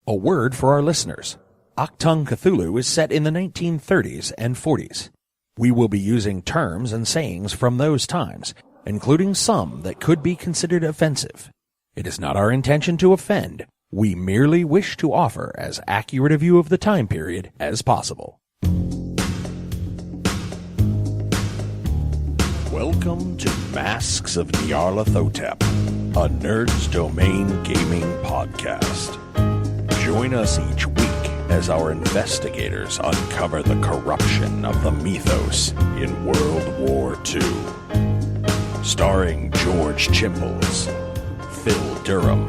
A word for our listeners. Achtung Cthulhu is set in the 1930s and 40s. We will be using terms and sayings from those times, including some that could be considered offensive. It is not our intention to offend. We merely wish to offer as accurate a view of the time period as possible. Welcome to Masks of Nyarlathotep, a Nerd's Domain gaming podcast. Join us each week as our investigators uncover the corruption of the mythos in World War II. Starring George Chimples, Phil Durham,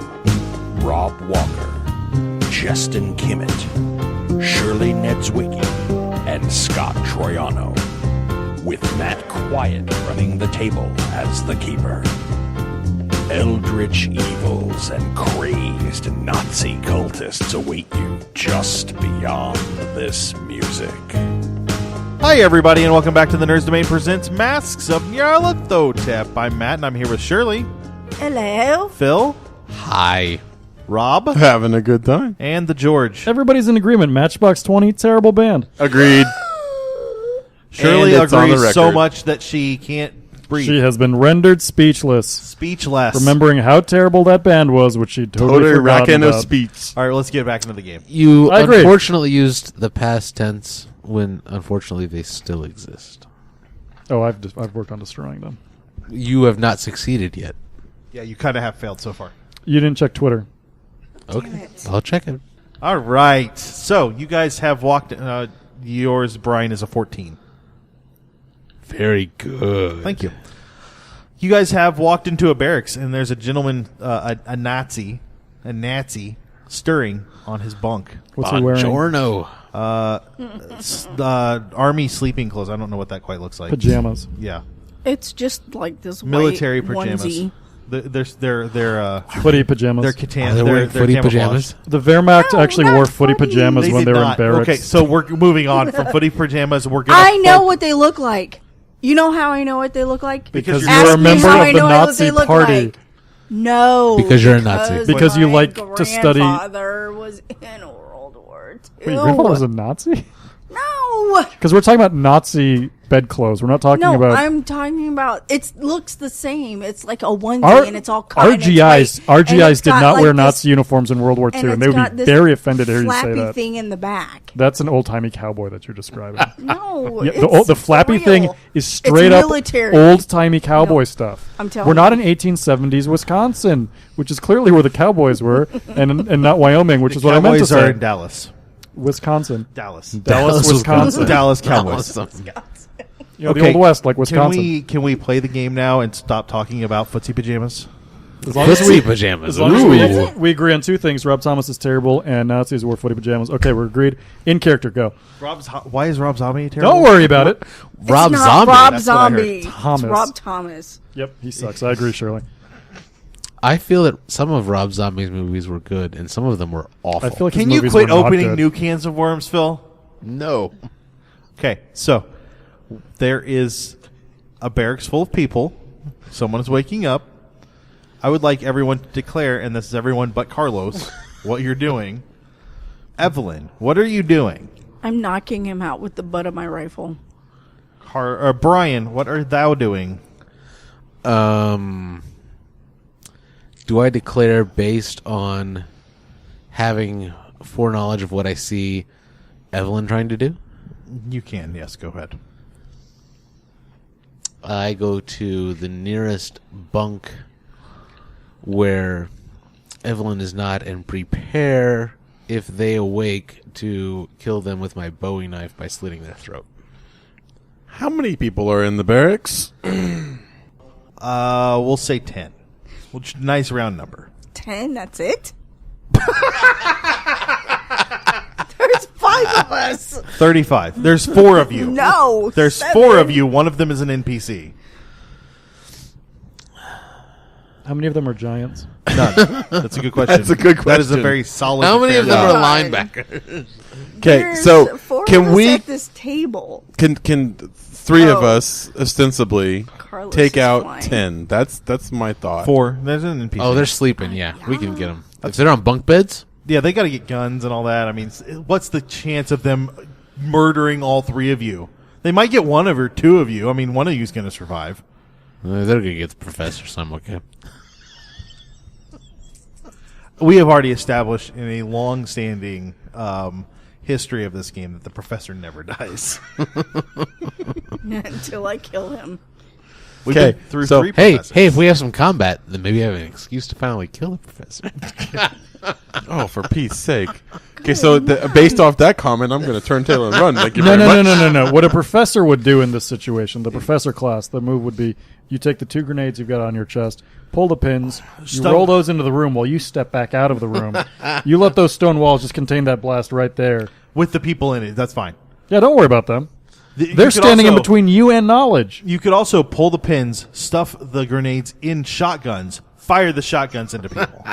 Rob Walker, Jestin Kimmet, Shirley Niedzwiecki, and Scott Troiano, with Matt Quiett running the table as the keeper. Eldritch evils and crazed Nazi cultists await you just beyond this music. Hi, everybody, and welcome back to the Nerds Domain Presents Masks of Nyarlathotep. I'm Matt, and I'm here with Shirley. Hello. Phil. Hi. Rob. Having a good time. And the George. Everybody's in agreement. Matchbox 20, terrible band. Agreed. Shirley And it's on the agrees so record. much that she can't breathe. She has been rendered speechless. Speechless. Remembering how terrible that band was, which she totally Totally forgot rocking about. of speech. All right, let's get back into the game. You I agree. unfortunately used the past tense when unfortunately they still exist. Oh, I've worked on destroying them. You have not succeeded yet. Yeah, you kind of have failed so far. You didn't check Twitter. Okay. I'll check it. All right. So, you guys have walked... yours, Brian, is a 14. Very good. Thank you. You guys have walked into a barracks, and there's a gentleman, a Nazi, stirring on his bunk. What's he wearing? Buongiorno. Army sleeping clothes. I don't know what that quite looks like. Pajamas. Yeah. It's just like this Military white pajamas. onesie. They're Footy pajamas. they're Are they wearing footy camouflage. pajamas? The Wehrmacht No, actually not wore footy footy. pajamas when did they were in not. barracks. Okay, so we're moving on from footy pajamas. We're gonna I know what they look like. You know how I know what they look like? Because you're- Ask you're a me member how I of the know what Nazi they look party. like. No. Because you're a Nazi. Because you my like to study- My grandfather was in World War II. Wait, your grandfather was a Nazi? No. Because we're talking about Nazi bedclothes. We're not talking No, about... I'm talking about. It looks the same. It's like a onesie, and it's all cut. Our and it's GIs, white, our and GIs it's did got not like wear this- Nazi uniforms in World War II, and it's they would got be this very offended to hear you say flappy that. thing in the back. That's an old-timey cowboy that you're describing. No, Yeah, it's the flappy real. thing is straight up military. old-timey cowboy stuff. I'm telling We're not you. in 1870s Wisconsin, which is clearly where the Cowboys were, and not Wyoming, which The is what I meant to Cowboys are say. in Dallas. Wisconsin. Dallas. Dallas, Wisconsin. Dallas Cowboys. You know, the Old West, like Can Wisconsin. we play the game now and stop talking about footsie pajamas? As long as Footsie pajamas. As long as Ooh. we agree on two things. Rob Thomas is terrible, and Nazis wore footy pajamas. Okay, we're agreed. In character, go. Why is Rob Zombie terrible? Don't worry about it. Rob It's not Zombie. Rob That's what I heard. Zombie. Thomas. It's Rob Thomas. Yep, he sucks. I agree, Shirley. I feel that some of Rob Zombie's movies were good, and some of them were awful. I feel like his Can you movies quit were not opening good. new cans of worms, Phil? no. Okay, so there is a barracks full of people. Someone is waking up. I would like everyone to declare, and this is everyone but Carlos, what you're doing. Evelyn, what are you doing? I'm knocking him out with the butt of my rifle. Brian, what are thou doing? Do I declare based on having foreknowledge of what I see Evelyn trying to do? You can, yes, go ahead. I go to the nearest bunk where Evelyn is not and prepare, if they awake, to kill them with my Bowie knife by slitting their throat. How many people are in the barracks? We'll say 10. Nice round number. 10, that's it? There's 5 of us. 35. There's 4 of you. No. There's 7. 4 of you. One of them is an NPC. How many of them are giants? None. That's a good question. That's a good That is a question. very solid. How many of them fair are job. linebackers? Okay, There's so 4 can of us we at this table? can 3 of Oh. us ostensibly Carlos take is out flying. 10? That's my thought. 4. There's an NPC. Oh, they're sleeping. Yeah, we can get them. If they're on bunk beds, Yeah, they got to get guns and all that. I mean, what's the chance of them murdering all three of you? They might get one of or two of you. I mean, one of you's going to survive. They're going to get the professor, so I'm okay. We have already established in a long-standing history of this game that the professor never dies. Until I kill him. We've been through so, three hey, professors. hey, if we have some combat, then maybe I have an excuse to finally kill the professor. Oh, for peace sake. Okay, so based off that comment, I'm going to turn tail and run. Thank you No, very no, much. no. What a professor would do in this situation, the professor class, the move would be you take the 2 grenades you've got on your chest, pull the pins, you roll those into the room while you step back out of the room. You let those stone walls just contain that blast right there. With the people in it, that's fine. Yeah, don't worry about them. You They're could standing in also- between you and knowledge. You could also pull the pins, stuff the grenades in shotguns, fire the shotguns into people.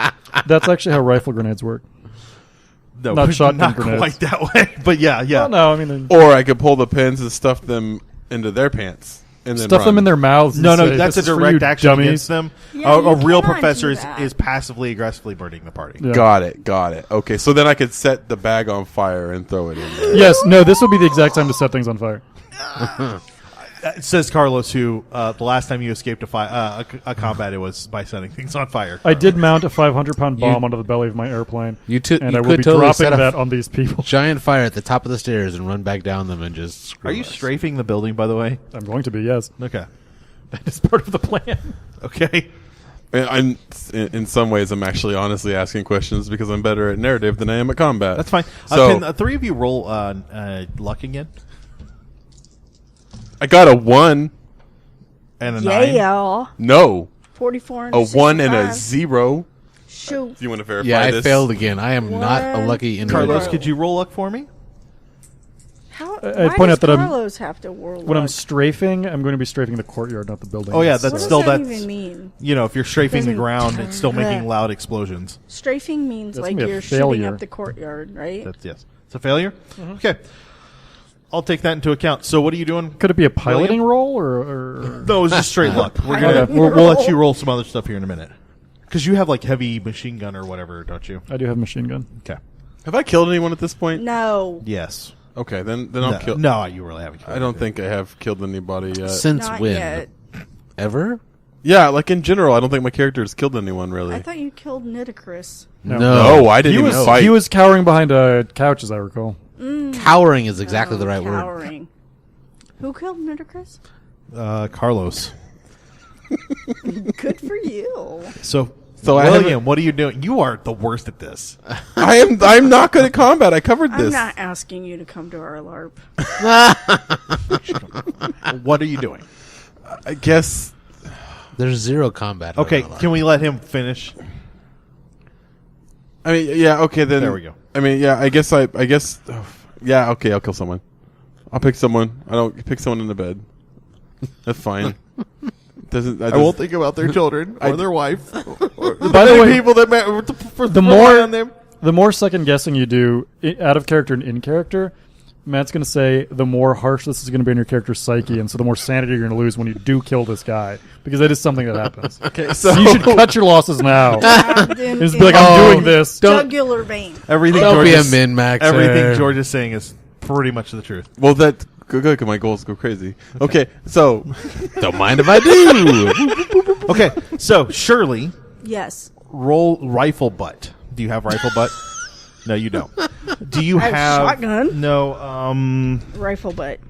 That's actually how rifle grenades work. No, Not shotgun not grenades. quite that way. But yeah. Well, no, I mean, Or I could pull the pins and stuff them into their pants. And then stuff them in their mouths. No, and no, say, that's a "This is for direct you, action dummies." against them. Yeah, A you real cannot professor do that. is passively aggressively burning the party. Yeah. Got it. Okay, so then I could set the bag on fire and throw it in there. Yes, no, this would be the exact time to set things on fire. It says Carlos, who the last time you escaped a combat, it was by setting things on fire. I did mount a 500-pound bomb You- onto the belly of my airplane, You and you I will could be totally dropping set a that on these people. giant fire at the top of the stairs and run back down them and just screw Are you us. strafing the building, by the way? I'm going to be, yes. Okay. That is part of the plan. Okay. In some ways, I'm actually honestly asking questions because I'm better at narrative than I am at combat. That's fine. So Can the three of you roll luck again? I got a 1. And a 9? Yeah. No. 44 and A 1 and a 65. 0. Shoot. Do you want to verify Yeah, this? I failed again. I am not a One. lucky individual. Carlos, could you roll luck for me? How, I'd why point does out that I'm- Carlos have to whirl When I'm luck? strafing, I'm going to be strafing the courtyard, not the building. Oh, yeah, What that's does still that that's even mean? you know, if you're strafing the Doesn't- ground, it's still making loud explosions. Strafing means That's like gonna be a you're shooting failure. up the courtyard, right? That's yes. It's a failure. Okay, I'll take that into account. So, what are you doing? Could it be a piloting roll or No, it's just straight luck. We're Okay. gonna we'll let you roll some other stuff here in a minute because you have like heavy machine gun or whatever, don't you? I do have a machine gun. Okay. Have I killed anyone at this point? No. Yes. Okay, then I'll kill. No, you really haven't. Killed I don't anything. think I have killed anybody yet. Since Not when? yet. Ever? Yeah, like in general, I don't think my character has killed anyone really. I thought you killed Nitocris. No, I didn't He even was fight. he was cowering behind a couch, as I recall. Cowering is exactly the right word. Cowering. Who killed Nitocris? Carlos. Good for you. So So I William, haven't- what are you doing? You are the worst at this. I'm not good at combat. I covered I'm this. not asking you to come to our LARP. What are you doing? I guess. There's zero combat. Okay, around can we let him finish? I mean, yeah. Okay, then. There we go. I mean, yeah. I guess. Yeah. Okay, I'll kill someone. I'll pick someone. I don't pick someone in the bed. That's fine. Doesn't. I won't think about their children or their wife. By the way, people that the more the more second guessing you do out of character and in character, Matt's going to say the more harsh this is going to be on your character's psyche, and so the more sanity you're going to lose when you do kill this guy, because that is something that happens. Okay, So so you should cut your losses now. Just be like, I'm doing this. Jugular vein. everything. Don't George be a is- min-maxer. Everything George is saying is pretty much the truth. Well, that good. Because my goals go crazy. Okay, so Don't mind if I do. Okay, so Shirley, Yes. roll rifle butt. Do you have rifle butt? No, you don't. Do you I have shotgun. No. Rifle butt.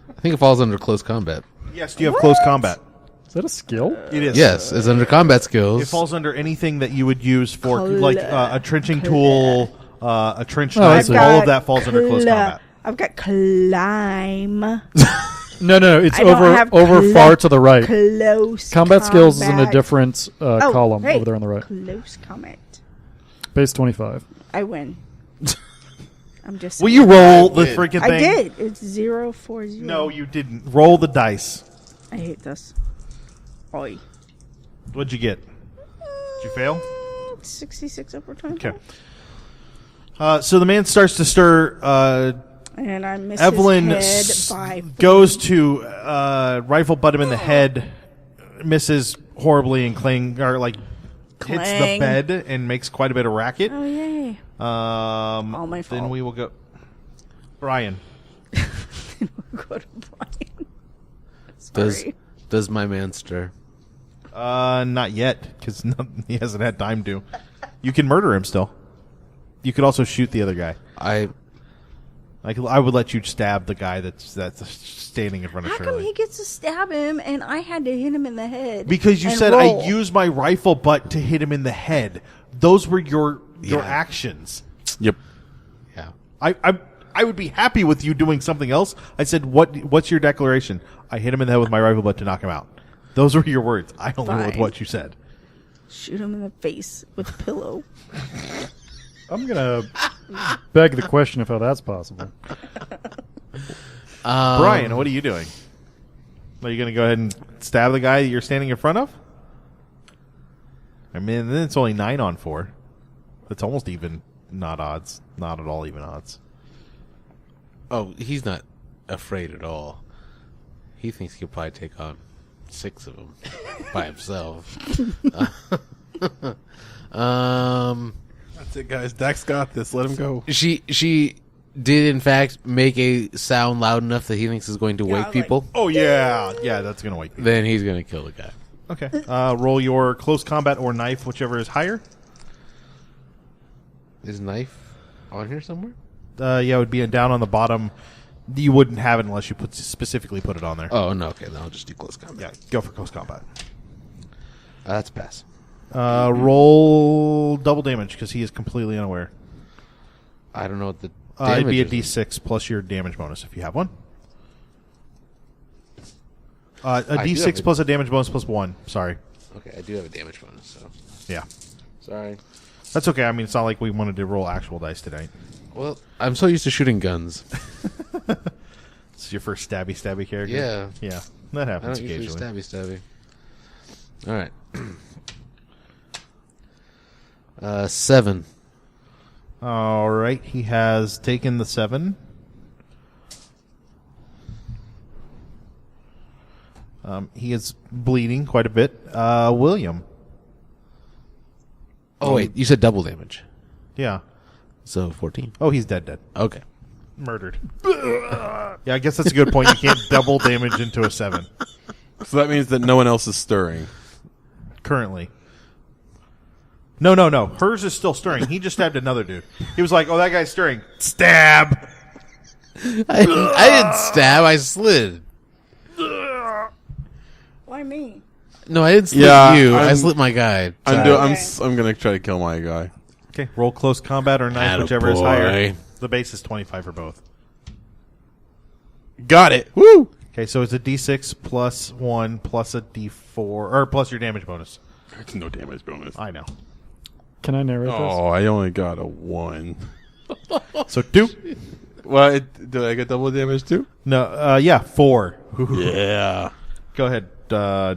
I think it falls under close combat. Yes. Do you have close combat? Is that a skill? It is. Yes, it's under combat skills. It falls under anything that you would use for Cl- like a trenching tool, a trench Oh, I knife. see. All of that falls under close combat. I've got climb. No, it's I don't have over far to the right. Close Combat skills is in a combat. different Oh, column hey, over there on the right. Close combat. Base 25. I win. I'm just. Will saying. you roll the freaking thing? I did. It's 0-4-0. No, you didn't. Roll the dice. I hate this. Oi. What'd you get? Did you fail? 66 upper time. Okay. So the man starts to stir. And I miss Evelyn his head by goes to rifle butt him in the head, misses horribly and hits the Clang. bed and makes quite a bit of racket. Oh yay! Okay. All my fault. Then we will go. Brian. Go to Brian. Sorry. Does my man stir? Not yet, because he hasn't had time to. You can murder him still. You could also shoot the other guy. I would let you stab the guy that's standing in front of How Shirley. come he gets to stab him and I had to hit him in the head? Because you and said roll? I used my rifle butt to hit him in the head. Those were your actions. Yep. Yeah. I would be happy with you doing something else. I said, what's your declaration? I hit him in the head with my rifle butt to knock him out. Those were your words. I only know with what you said. Shoot him in the face with a pillow. I'm going to beg the question of how that's possible. Brian, what are you doing? Are you going to go ahead and stab the guy that you're standing in front of? I mean, then it's only 9 on 4. That's almost even, not odds. Not at all even odds. Oh, he's not afraid at all. He thinks he could probably take on 6 of them by himself. That's it, guys. Dax got this. Let him go. She did in fact make a sound loud enough that he thinks is going to wake people. Oh, yeah. Yeah, that's going to wake people. Then he's going to kill the guy. Okay. Roll your close combat or knife, whichever is higher. Is knife on here somewhere? Yeah, it would be down on the bottom. You wouldn't have it unless you specifically put it on there. Oh, no. Okay, then I'll just do close combat. Yeah, go for close combat. That's a pass. Roll double damage because he is completely unaware. I don't know what the It'd be a damage is. D6 plus your damage bonus if you have one. A I do have D6 a- plus a damage bonus plus 1. Sorry. Okay, I do have a damage bonus, so. Yeah. Sorry. That's okay. I mean, it's not like we wanted to roll actual dice today. Well, I'm so used to shooting guns. This is your first stabby character? Yeah. Yeah. That I happens don't usually occasionally. stabby. All right. 7. All right. He has taken the 7. He is bleeding quite a bit. William. Oh, wait. You said double damage. Yeah. So 14. Oh, he's dead. Okay. Murdered. Yeah, I guess that's a good point. You can't double damage into a 7 So that means that no one else is stirring. currently. No. Hers is still stirring. He just stabbed another dude. He was like, oh, that guy's stirring. Stab! I didn't stab. I slid. Why me? No, I didn't slit Yeah, you. I I'm- slit my guy. I'm Okay. gonna try to kill my guy. Okay, roll close combat or knife, whichever is Attaboy. higher. The base is 25 for both. Got it. Woo! Okay, so it's a D6 plus 1 plus a D4, or plus your damage bonus. It's no damage bonus. I know. Can I narrate Oh, I only got a 1. So 2? Well, did I get double damage too? No, yeah, 4. Yeah. Go ahead,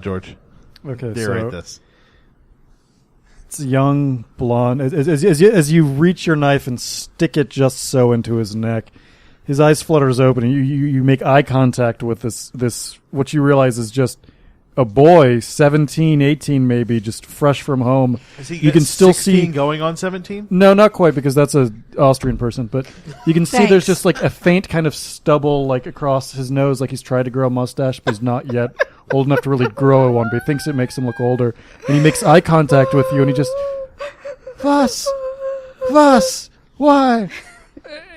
George. this? Okay, Narrate so this. it's a young blonde. As you reach your knife and stick it just so into his neck, his eyes flutters open, and you make eye contact with this what you realize is just a boy, 17, 18 maybe, just fresh from home. Is he You can still 16 see. going on 17? No, not quite, because that's a Austrian person. But you can see there's Thanks. just like a faint kind of stubble like across his nose, like he's tried to grow a mustache, but he's not yet old enough to really grow one. But he thinks it makes him look older, and he makes eye contact with you, and he just, Was, why?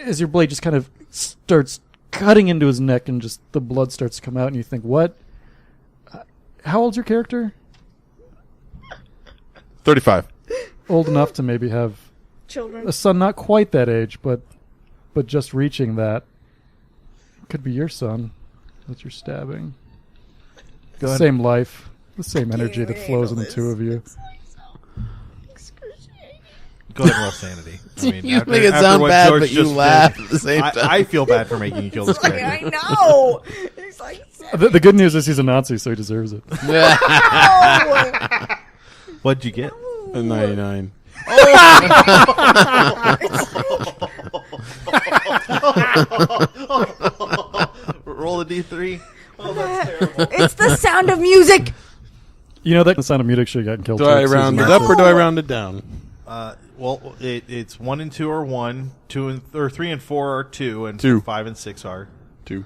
As your blade just kind of starts cutting into his neck, and just the blood starts to come out, and you think, what? How old's your character? 35. Old enough to maybe have Children. a son, not quite that age, but just reaching that. Could be your son that you're stabbing. Go ahead. Same life, the same energy that flows in the two of you. Go ahead and roll sanity. I mean, You after- make it after sound what bad, George but you just laugh did, at the same time. I feel bad for making you kill this I character. know. It's like, The good news is he's a Nazi, so he deserves it. oh, What'd you get? A 99. Roll a D3. it's the sound of music. You know that the Sound of Music should have gotten killed. Do too, I 'cause he's round a it Nazi. up or do I round it down? Well, it's 1 and 2 are 1, 3 and 4 are 2, and 2. 5 and 6 are 2.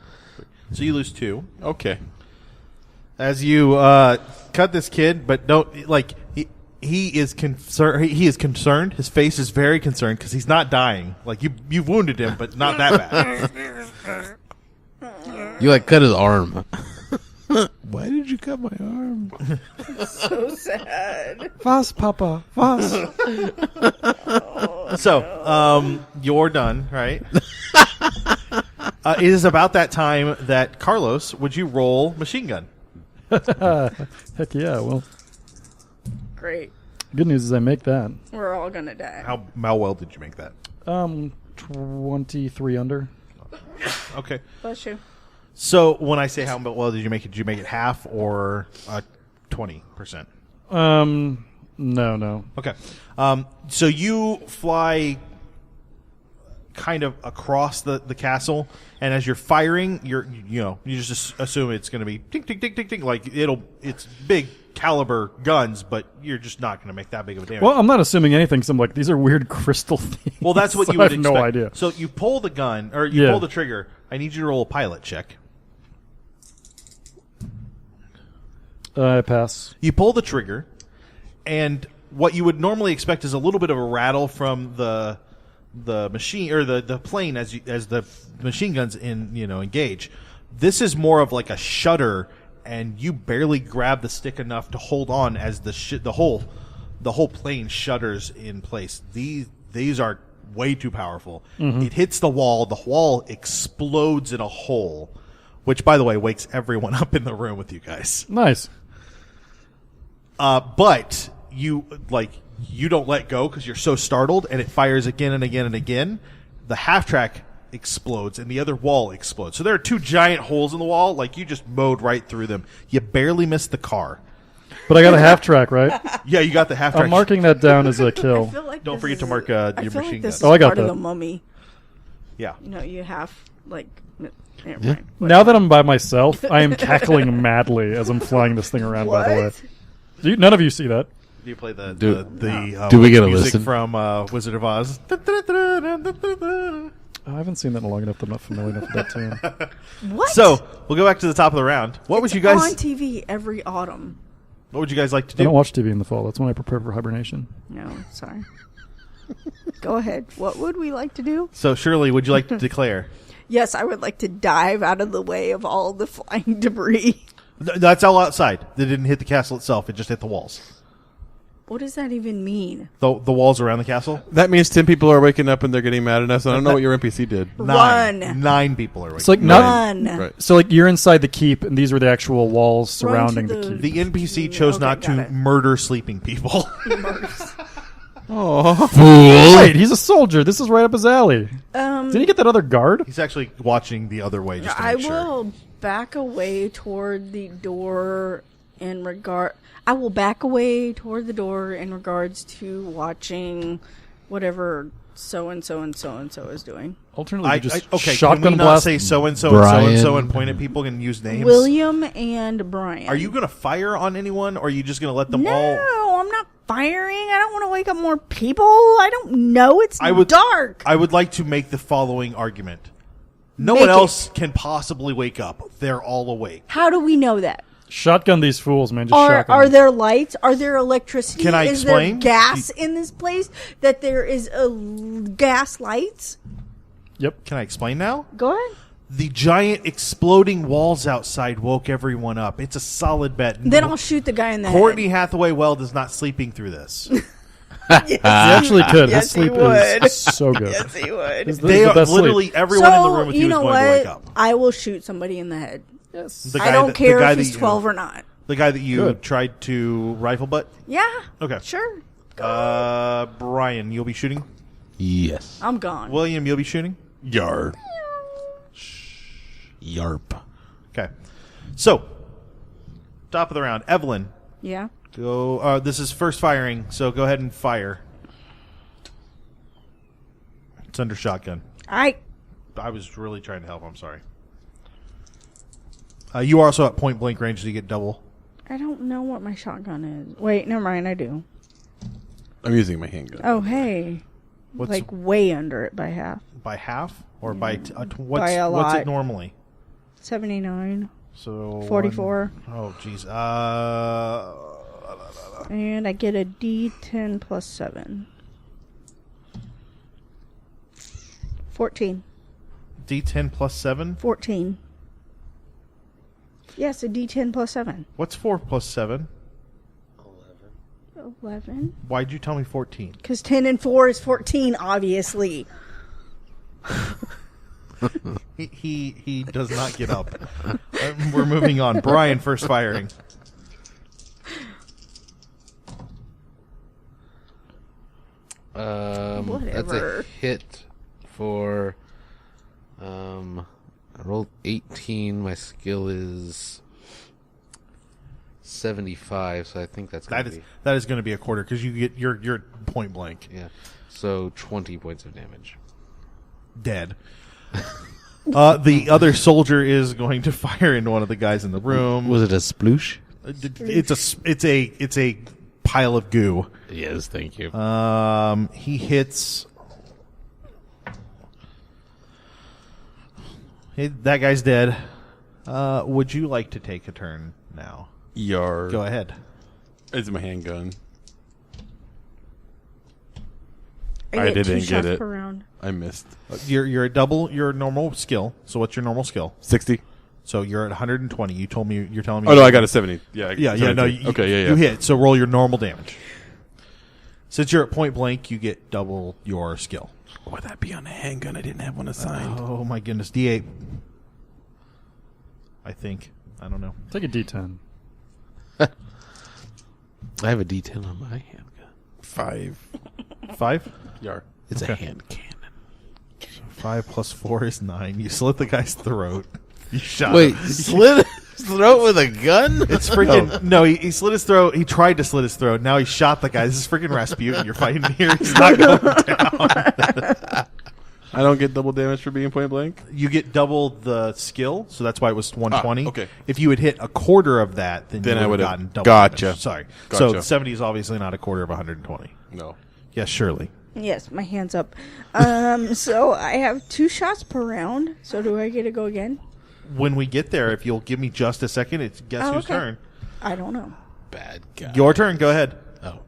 So you lose 2. Okay. As you cut this kid, but don't like he is concerned. He is concerned. His face is very concerned because he's not dying. Like you've wounded him, but not that bad. You like cut his arm. Why did you cut my arm? So sad. Was, Papa? Was? So, you're done, right? It is about that time that Carlos, would you roll machine gun? Heck yeah, well, Great. good news is I make that. We're all gonna die. How well did you make that? 23 under. Okay. Bless you. So when I say how well did you make it half or 20%? No. Okay. So you fly kind of across the castle, and as you're firing, you just assume it's going to be ting ting ting ting ting, like it's big caliber guns, but you're just not going to make that big of a damage. Well, I'm not assuming anything. Because I'm like, these are weird crystal things. Well, that's what so you would I have expect. no idea. So you pull the gun, or you pull the trigger. I need you to roll a pilot check. I pass. You pull the trigger, and what you would normally expect is a little bit of a rattle from the machine or the plane as the machine guns engage. This is more of like a shudder, and you barely grab the stick enough to hold on as the whole plane shudders in place. These are way too powerful. It hits the wall explodes in a hole, which, by the way, wakes everyone up in the room with you guys. Nice. But you don't let go because you're so startled, and it fires again and again and again. The half track explodes, and the other wall explodes. So there are 2 giant holes in the wall. Like, you just mowed right through them. You barely missed the car. But I got a half track, right? Yeah, you got the half track. I'm marking that down as a I kill. feel like Don't this forget to is- mark I your feel machine like this gun. Oh, I is got part of that. the mummy. Yeah. You have like. Never mind. Now that I'm by myself, I am cackling madly as I'm flying this thing around, by the way. What? None of you see that. Do you play the Do we get a music listen? from Wizard of Oz? I haven't seen that in long enough that I'm not familiar enough with that tune. What? So we'll go back to the top of the round. What would you guys? on TV every autumn? What would you guys like to I do? don't watch TV in the fall. That's when I prepare for hibernation. No, sorry. Go ahead. What would we like to do? So Shirley, would you like to declare? Yes, I would like to dive out of the way of all the flying debris. That's all outside. That didn't hit the castle itself. It just hit the walls. What does that even mean? The walls around the castle. That means 10 people are waking up and they're getting mad at us. I don't know what your NPC did. Run. 9 people are. It's like Run. Right. So like you're inside the keep, and these were the actual walls surrounding Run the to keep. The NPC chose Okay, not got to it. murder sleeping people. Wait, he's a soldier. This is right up his alley. Didn't he get that other guard? He's actually watching the other way just to I make sure. will back away toward the door in regard. I will back away toward the door in regards to watching whatever so and so and so and so is doing. Alternately, you just Okay, shotgun can we not blast. say so and so and so and so Brian. and point at people and use names? William and Brian. Are you going to fire on anyone, or are you just going to let them No, all? I'm not firing. I don't want to wake up more people. I don't know. It's dark. I would like to make the following argument. No Make one it. else can possibly wake up. They're all awake. How do we know that? Shotgun these fools, man. Just Are shotgun. are there lights? Are there electricity? Can I is explain? there gas in this place? That there is gas lights? Yep. Can I explain now? Go ahead. The giant exploding walls outside woke everyone up. It's a solid bet. Then I'll shoot the guy in the Courtney Hathaway Weld is not sleeping through this. head. He actually could. Yes, His sleep he would. is so good. Yes, he would. This is They the are best literally sleep. everyone in the room with you is going to wake up. I will shoot somebody in the head. Yes. The I guy don't that- care the guy if he's that you- 12 or not. The guy that you Good. tried to rifle butt? Yeah. Okay. Sure. Brian, you'll be shooting? Yes. I'm gone. William, you'll be shooting? Yar. Yarp. Okay. So, top of the round. Evelyn, Yeah. go. This is first firing, so go ahead and fire. It's under shotgun. I was really trying to help. I'm sorry. You are also at point blank range, so you get double. don't know what my shotgun is. Wait, never mind. I do. I'm using my handgun. Oh, hey. What's Like way under it by half. by half or by By what's a what's it lot. normally? 79. So 44. Oh, jeez. And I get a D10 plus 7. 14. D10 plus 7. 14. Yes, a D10 plus 7. What's 4 plus 7? 11. Why'd you tell me 14? Because 10 and 4 is 14, obviously. He does not get up. We're moving on. Brian, first firing. That's a Whatever. hit for. I rolled 18. My skill is 75, so I think that's gonna be That is going to be a quarter because you get you're point blank yeah. So 20 points of damage. dead. The other soldier is going to fire into one of the guys in the room. Was it a sploosh? It's a pile of goo. Yes, thank you. He hits. That guy's dead. Would you like to take a turn now? Yar. Go ahead. It's my handgun. I I get 2 didn't get shots it. per round. I missed. You're at double your normal skill. So what's your normal skill? 60. So you're at 120. You're telling me. Oh, no, I got a 70. Yeah, Yeah. 70. No. Okay, yeah. You hit. So roll your normal damage. Since you're at point blank, you get double your skill. Would that be on a handgun? I didn't have one assigned. Oh my goodness, D8. I think. I don't know. Take a D10. I have a D10 on my handgun. 5. 5. Yar. It's Okay. a hand cannon. 5 plus 4 is 9. You slit the guy's throat. You shot Wait, him. slit his throat with a gun? It's freaking no. He slit his throat. He tried to slit his throat. Now he shot the guy. This is freaking Rasputin. You're fighting here. He's not going down. I don't get double damage for being point blank? You get double the skill, so that's why it was 120. okay. If you had hit a quarter of that, then Then you I would would've- have gotten double. Gotcha. damage. Sorry. So Gotcha. 70 is obviously not a quarter of 120. No. Yes, Shirley. Yes, my hand's up. So I have 2 shots per round. So do I get to go again? When we get there, if you'll give me just a second, it's guess Oh, whose okay. turn. I don't know. Bad guy. Your turn. Go ahead. Oh.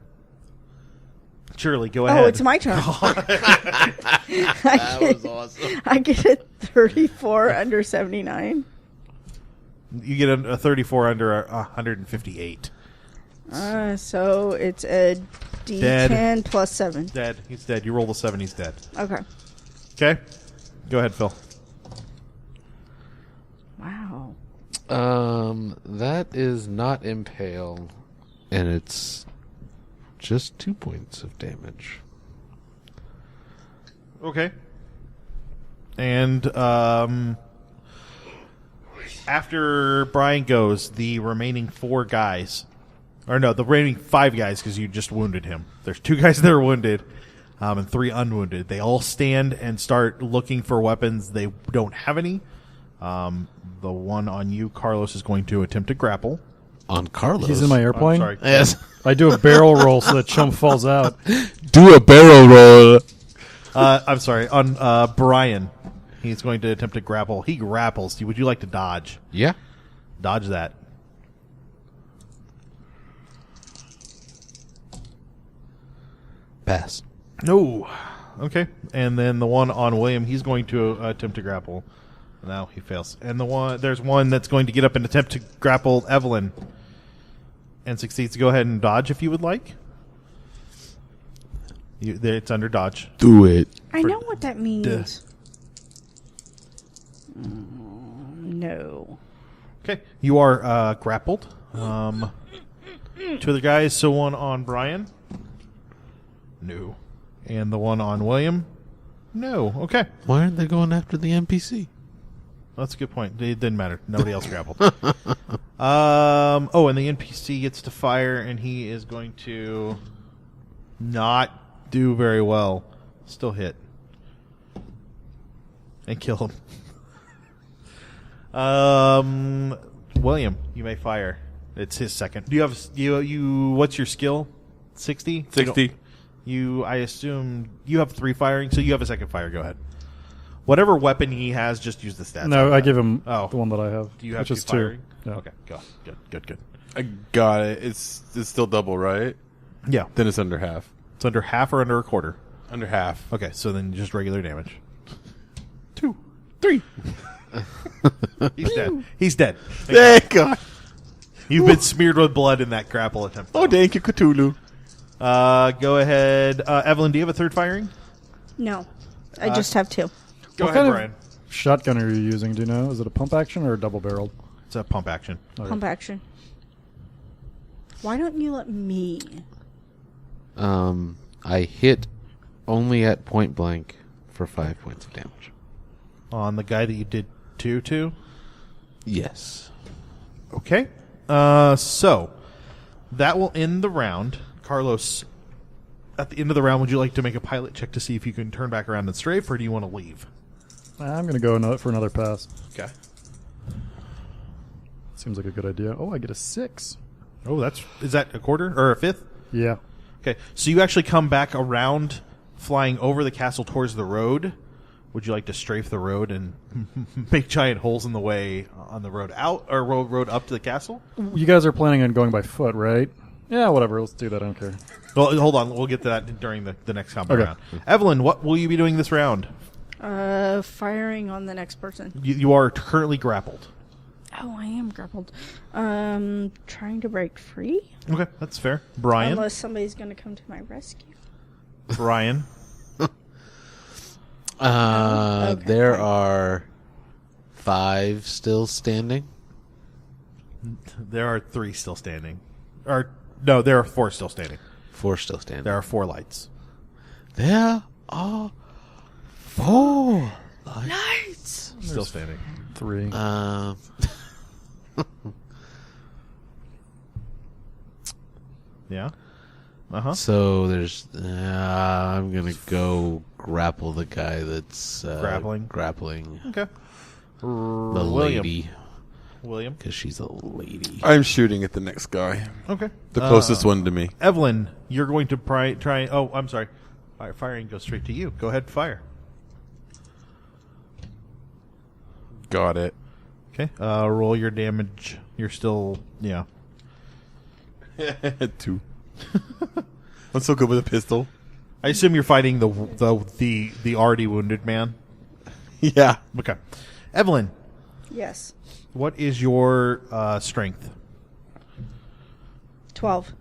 Shirley, go ahead. Oh, it's my turn. That was awesome. I get a 34 under 79. You get a 34 under 158. So it's a D10 Dead. plus 7. Dead. He's dead. You roll the 7. He's dead. Okay. Okay. Go ahead, Phil. Wow. That is not impale, and it's just 2 points of damage. Okay. And after Brian goes, the remaining 4 guys, or no, the remaining 5 guys, because you just wounded him. There's 2 guys that are wounded, and 3 unwounded. They all stand and start looking for weapons. They don't have any. The one on you, Carlos, is going to attempt to grapple. On Carlos. He's in my airplane. I'm sorry. Yes. I do a barrel roll so that chump falls out. Do a barrel roll. I'm sorry. On Brian, he's going to attempt to grapple. He grapples. Would you like to dodge? Yeah. Dodge that. Pass. No. Okay. And then the one on William, he's going to attempt to grapple. No, he fails. And there's one that's going to get up and attempt to grapple Evelyn and succeeds. Go ahead and dodge if you would like. It's under dodge. Do it. I know what that means. No. Okay. You are grappled. 2 other guys. So one on Brian. No. And the one on William. No. Okay. Why aren't they going after the NPC? That's a good point. It didn't matter. Nobody else grappled. And the NPC gets to fire, and he is going to not do very well. Still hit. And kill him. William, you may fire. It's his second. Do you have you? What's your skill? 60. 60. I assume you have 3 firing, so you have a second fire. Go ahead. Whatever weapon he has, just use the stats. No, on I that. give him Oh. the one that I have. Do you have which 2 is firing? 2. Yeah. Okay, good. I got it. It's still double, right? Yeah. Then it's under half. It's under half or under a quarter? Under half. Okay, so then just regular damage. 2, 3. He's dead. He's dead. Thank God. You've been smeared with blood in that grapple attempt. Oh, thank you, Cthulhu. Go ahead. Evelyn, do you have a 3rd firing? No, I just have 2. Go What ahead, kind of- Brian. Shotgun are you using? Do you know? Is it a pump action or a double barreled? It's a pump action. Pump action. Why don't you let me? I hit only at point blank for 5 points of damage. On the guy that you did 2 to? Yes. Okay. So that will end the round. Carlos, at the end of the round, would you like to make a pilot check to see if you can turn back around and strafe, or do you want to leave? I'm going to go for another pass. Okay. Seems like a good idea. Oh, I get a 6. Oh, is that a quarter or a 5th? Yeah. Okay. So you actually come back around, flying over the castle towards the road. Would you like to strafe the road and make giant holes in the way on the road out or road up to the castle? You guys are planning on going by foot, right? Yeah, whatever. Let's do that. I don't care. Well, hold on. We'll get to that during the next combat Okay. round. Evelyn, what will you be doing this round? Firing on the next person. You are currently grappled. Oh, I am grappled. Trying to break free? Okay, that's fair. Brian? Unless somebody's going to come to my rescue. Brian? Okay, There fine. are 5 still standing. There are 3 still standing. Or, no, there are 4 still standing. 4 still standing. There are 4 lights. There are 4 Lights! Still standing. 3. Yeah? Uh-huh. So there's. I'm gonna go grapple the guy that's Grappling? grappling Okay. the William. lady William? because she's a lady. I'm shooting at the next guy. Okay. The closest one to me. Evelyn, you're going to try. Oh, I'm sorry. Firing goes straight to you. Go ahead, fire. Got it. Okay. Roll your damage. You're still, yeah. 2. I'm so good with a pistol. I assume you're fighting the already wounded man. Yeah. Okay. Evelyn, Yes. what is your strength? 12.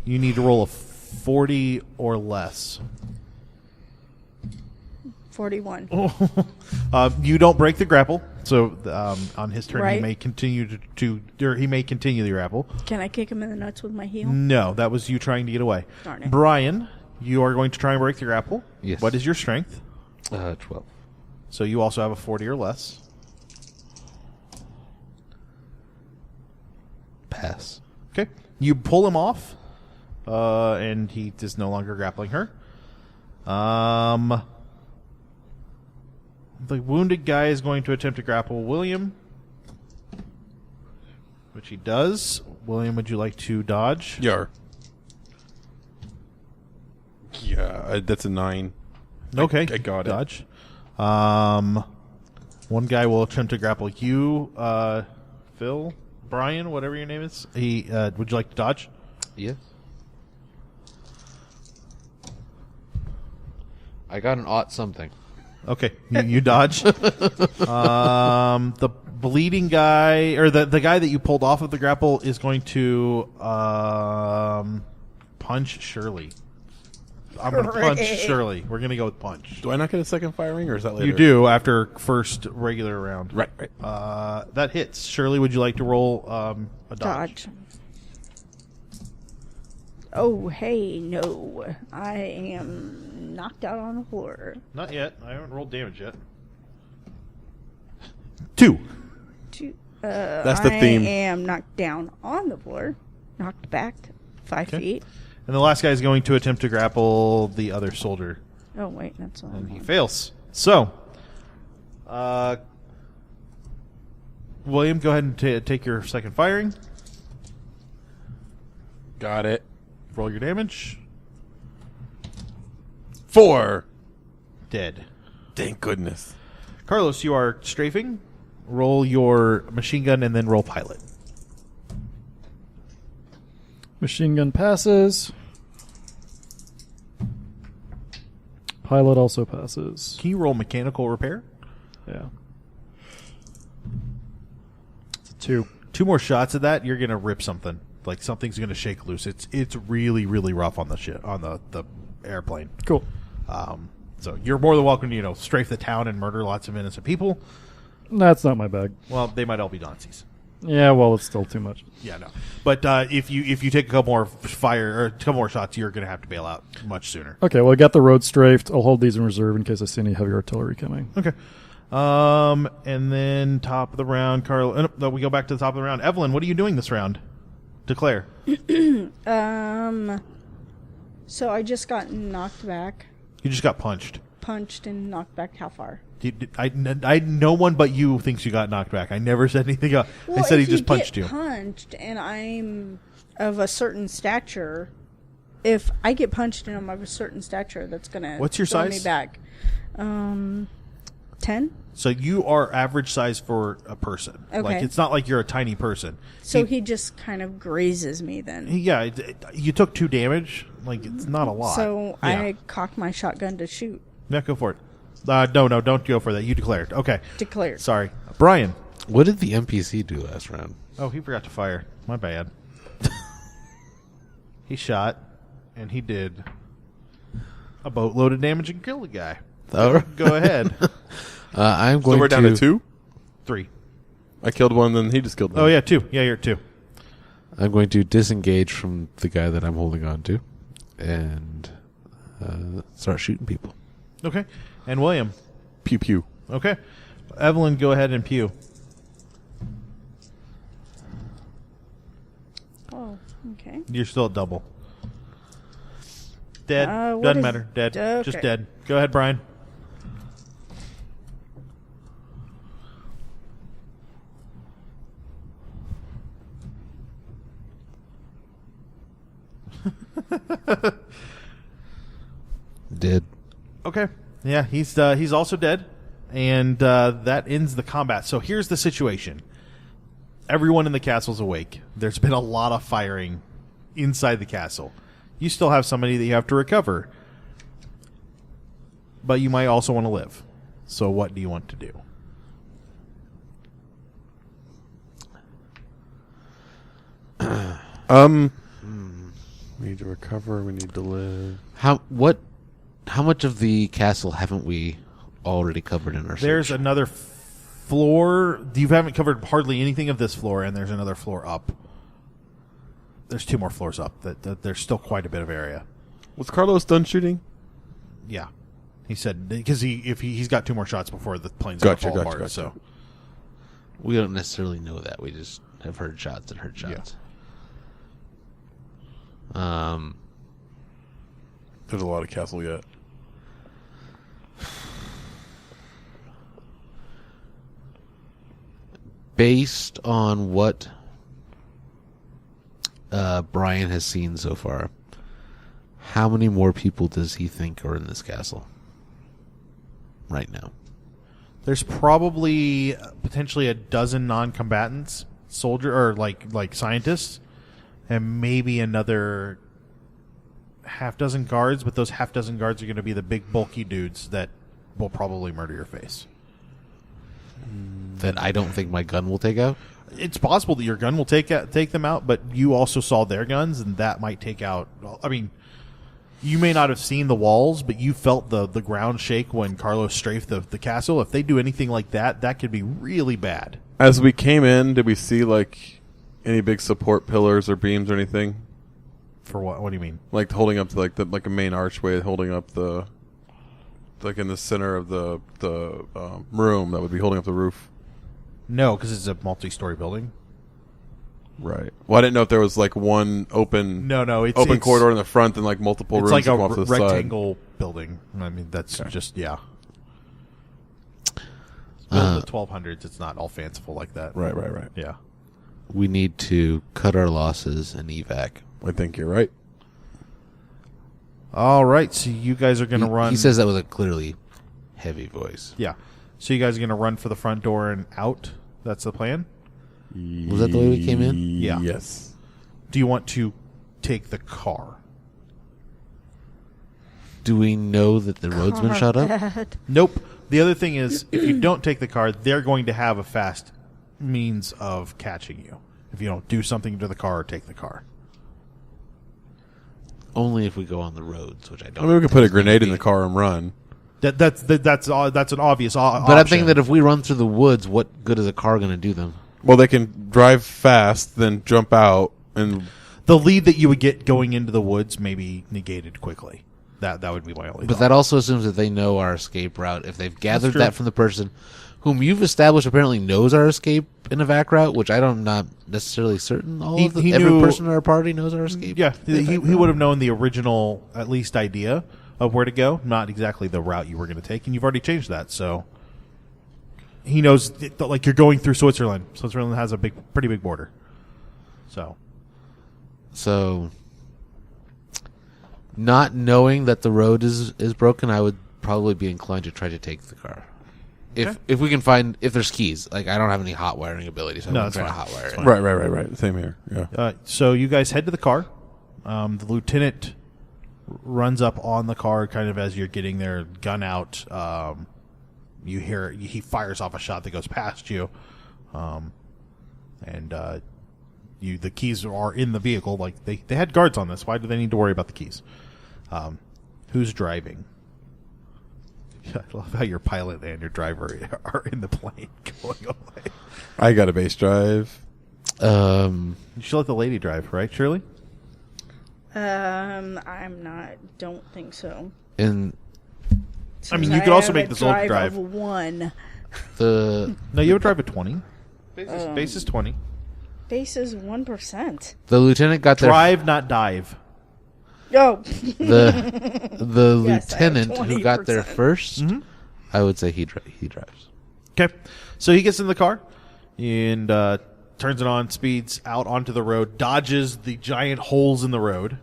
You need to roll a 40 or less. 41. You don't break the grapple, so on his turn he Right. may continue or he may continue the grapple. Can I kick him in the nuts with my heel? No, that was you trying to get away. Darn it. Brian, you are going to try and break the grapple. Yes. What is your strength? 12. So you also have a 40 or less. Pass. Okay. You pull him off, and he is no longer grappling her. The wounded guy is going to attempt to grapple William, which he does. William, would you like to dodge? Yar. Yeah, that's a 9. Okay. I got it. Dodge. One guy will attempt to grapple you, Phil, Brian, whatever your name is. He would you like to dodge? Yes. I got an ought something. Okay, you dodge. The bleeding guy, or the guy that you pulled off of the grapple, is going to punch Shirley. I'm going to punch Shirley. We're going to go with punch. Do I not get a second firing, or is that later? You do after first regular round. Right. That hits. Shirley, would you like to roll a dodge? Dodge. Oh, hey, no. I am knocked out on the floor. Not yet. I haven't rolled damage yet. 2. That's the theme. I am knocked down on the floor. Knocked back 5 Okay. feet. And the last guy is going to attempt to grapple the other soldier. Oh, wait, that's what And I'm he on. fails. So, William, go ahead and take your second firing. Got it. Roll your damage. 4. Dead. Thank goodness. Carlos, you are strafing. Roll your machine gun and then roll pilot. Machine gun passes. Pilot also passes. Can you roll mechanical repair? Yeah. It's a 2. 2 more shots of that, you're gonna rip something. Like something's gonna shake loose. It's really really rough on the the airplane. Cool. So you're more than welcome to strafe the town and murder lots of innocent people. That's not my bag. Well, they might all be Nazis. Yeah, well, it's still too much. Yeah, no. But if you take a couple more a couple more shots, you're gonna have to bail out much sooner. Okay, well, I got the road strafed. I'll hold these in reserve in case I see any heavy artillery coming. Okay. And then top of the round, Carl. No, we go back to the top of the round. Evelyn, what are you doing this round? Declare. So I just got knocked back, You just got punched. punched, and knocked back. How far? No one but you thinks you got knocked back. I never said anything else. I said he just punched you. Punched, and I'm of a certain stature. If I get punched and I'm of a certain stature, that's gonna What's your throw size? me back. 10. So you are average size for a person. Okay. Like it's not like you're a tiny person. So he just kind of grazes me then. Yeah, you took 2 damage. Like it's not a lot. So yeah. I cock my shotgun to shoot. Yeah, go for it. No, don't go for that. You declared. Okay. Declared. Sorry, Brian. What did the NPC do last round? Oh, he forgot to fire. My bad. He shot, and he did a boatload of damage and killed a guy. Oh. Go ahead. I'm So going we're down to 2? 3. I killed one, then he just killed one. Oh, yeah, 2. Yeah, you're 2. I'm going to disengage from the guy that I'm holding on to, and start shooting people. Okay. And William. Pew pew. Okay. Evelyn, go ahead and pew. Oh, okay. You're still at double. Dead. What Doesn't is- matter. Dead. okay. Just dead. Go ahead, Brian. Dead. Okay. Yeah, he's also dead, and that ends the combat. So here's the situation: everyone in the castle's awake. There's been a lot of firing inside the castle. You still have somebody that you have to recover, but you might also want to live. So what do you want to do? We need to recover. We need to live. How much of the castle haven't we already covered in our There's search? another floor. You haven't covered hardly anything of this floor, and there's another floor up. There's 2 more floors up. That there's still quite a bit of area. Was Carlos done shooting? Yeah, he said because he's got 2 more shots before the plane's Gotcha, gonna fall gotcha, apart. gotcha. So We don't necessarily know that. We just have heard shots and heard shots. There's a lot of castle yet. Based on what Brian has seen so far, how many more people does he think are in this castle right now? there's probably potentially a dozen non-combatants, soldier or like scientists, and maybe another half dozen guards. But those half dozen guards are going to be the big bulky dudes that will probably murder your face. That I don't think my gun will take out? It's possible that your gun will take them out, but you also saw their guns, and that might take out. I mean, you may not have seen the walls, but you felt the ground shake when Carlos strafed the castle. If they do anything like that, that could be really bad. As we came in, did we see like any big support pillars or beams or anything? For what? What do you mean? Like holding up to like a main archway, holding up the like in the center of the room that would be holding up the roof. No, because it's a multi-story building. Right. Well, I didn't know if there was like one open No, open corridor in the front and like multiple It's rooms like that a come off to the rectangle building. I mean, that's just Built in the 1200s. It's not all fanciful like that. side. Right. Yeah. We need to cut our losses and evac. I think you're right. All right, so you guys are going to run. He says that with a clearly heavy voice. Yeah. So you guys are going to run for the front door and out? That's the plan? Was that the way we came in? Yeah. Yes. Do you want to take the car? Do we know that the road's been shut up? Bad. Nope. The other thing is, if you don't take the car, they're going to have a fast means of catching you. If you don't do something to the car or take the car. Only if we go on the roads, which I don't. I mean, we could put a think grenade in we- the car and run. That's an obvious option. But I'm thinking that if we run through the woods, what good is a car going to do them? Well, they can drive fast, then jump out, and the lead that you would get going into the woods may be negated quickly. That would be my only But thought. that also assumes that they know our escape route. If they've gathered true. that from the person whom you've established apparently knows our escape in a vac route, which I'm not necessarily certain every knew- person in our party knows our escape. Yeah, he would have known the original, at least, idea of where to go, not exactly the route you were going to take, and you've already changed that, so he knows, like, you're going through Switzerland. Switzerland has a pretty big border. So, not knowing that the road is broken, I would probably be inclined to try to take the car. If we can find, if there's keys. Like, I don't have any hot wiring ability, so I wouldn't try to hot wire it. Right. Same here. Yeah. So you guys head to the car. The lieutenant runs up on the car kind of as you're getting there, gun out. You hear he fires off a shot that goes past you. The keys are in the vehicle. Like they had guards on this. Why do they need to worry about the keys? Who's driving? I love how your pilot and your driver are in the plane going away. I got a base drive. You should let the lady drive, right, Shirley? Don't think so. And I mean, you Since could also have make a the soldier drive. of 1. the No, you would drive at 20. Base is 20. Base is 1%. lieutenant got there. Drive, not dive. Oh, The Yes, I have lieutenant who got there 20%. first, I would say he drives. Okay. So he gets in the car and turns it on, speeds out onto the road, dodges the giant holes in the road,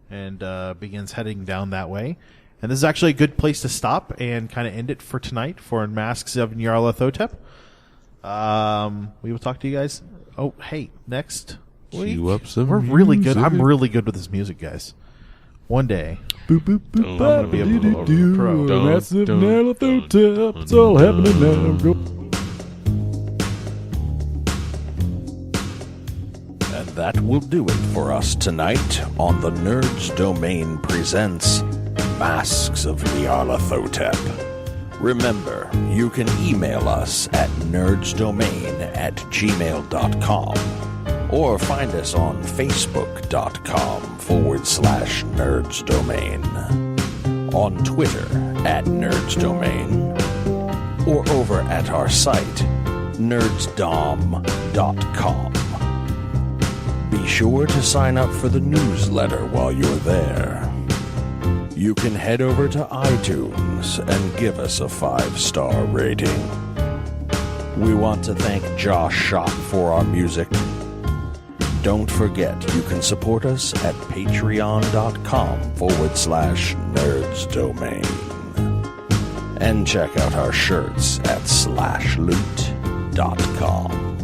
and begins heading down that way. And this is actually a good place to stop and kind of end it for tonight for Masks of Nyarlathotep. We will talk to you guys. Oh, hey, next week. Cue up some We're really good. music. I'm really good with this music, guys. One day. Boop, boop, boop, I'm gonna be able to go over the pro. Dun, Massive dun, Nyarlathotep. It's all happening now. Go. And that will do it for us tonight on the Nerds Domain presents Masks of Nyarlathotep. Remember, you can email us at nerdsdomain@gmail.com or find us on facebook.com/nerdsdomain, on Twitter @nerdsdomain, or over at our site nerdsdom.com. Be sure to sign up for the newsletter while you're there. You can head over to iTunes and give us a 5-star rating. We want to thank Josh Schott for our music. Don't forget, you can support us at patreon.com/nerdsdomain. And check out our shirts at slashloot.com.